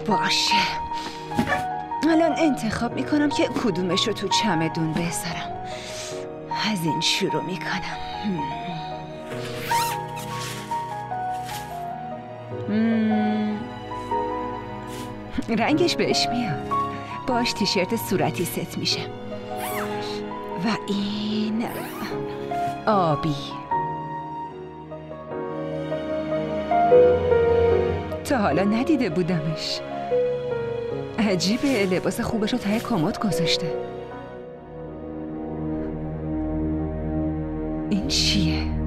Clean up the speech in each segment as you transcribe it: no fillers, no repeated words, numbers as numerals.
باشه، الان انتخاب میکنم که کدومش رو تو چمدون بذارم. از این شروع میکنم. رنگش بهش میاد، باش تیشرت صورتی ست میشه. و این آبی. تا حالا ندیده بودمش. عجیبه، لباس خوبش رو ته کمد گذاشته. این چیه؟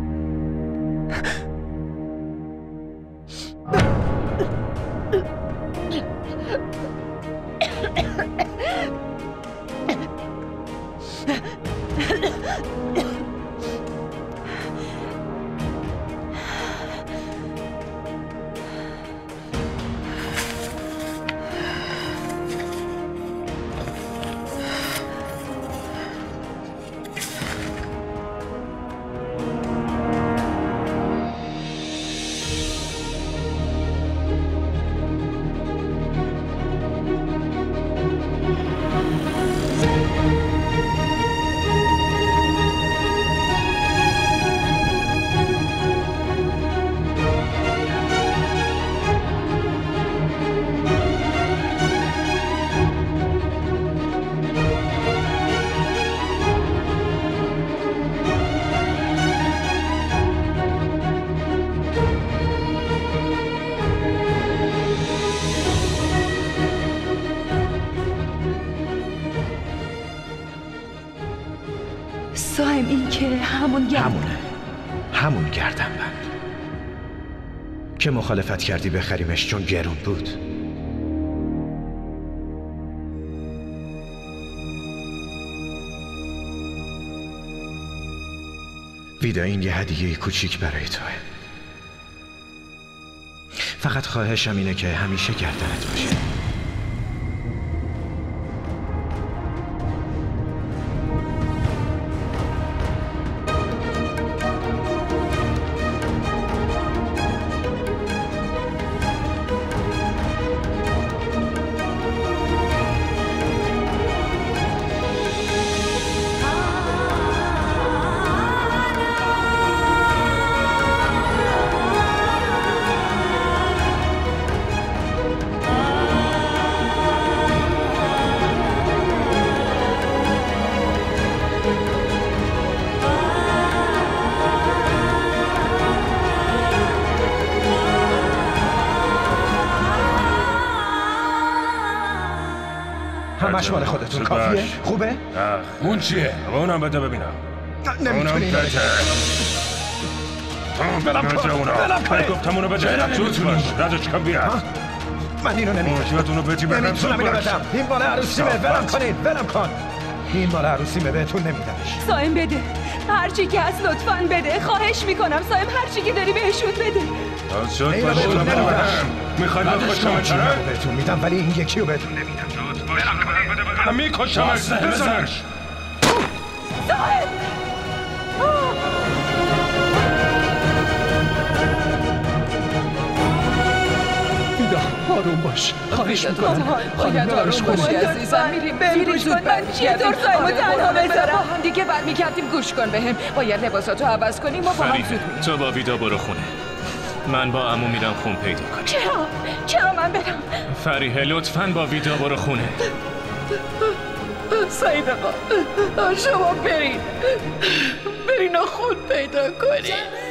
سایم، این که همون گردنبند که مخالفت کردی بخریمش چون گرون بود. ویدا، این یه هدیه کوچیک برای توه. فقط خواهشم اینه که همیشه گردنت باشه. همش مال خودتون کافیه؟ خوبه؟ اون چیه؟ اونم بده ببینم. نمیتونی. بلم کن. گفتم اونو بده. زود باش. ردش کن بیا. من اینو نمیتونم بدم. این مال عروسیمه. بلم کن. این مال عروسیمه، بهتون نمیدمش. سایم بده، هرچی که هست لطفاً بده. خواهش میکنم سایم، هرچی که داری بهشون بده. زود باش. میخوای بکشمت؟ بهتون میدم ولی این یکی رو بهتون نمیدم. من میکشمش. بزنش. سایم! ویدا، آروم باش. خواهش میکنم. باید آروم باشی عزیزم. میریم زود برمیگردیم. تنها بذارم. با هم دیگه برمیگردیم. گوش کن بهم. باید لباساتو عوض کنیم و با هم زود میریم. تو با ویدا برو خونه. من با عمو میرم خون پیدا کنم. چرا من برم؟ فریحه لطفاً با ویدا برو خونه. سعید آقا، شما برین و خون پیدا کنین.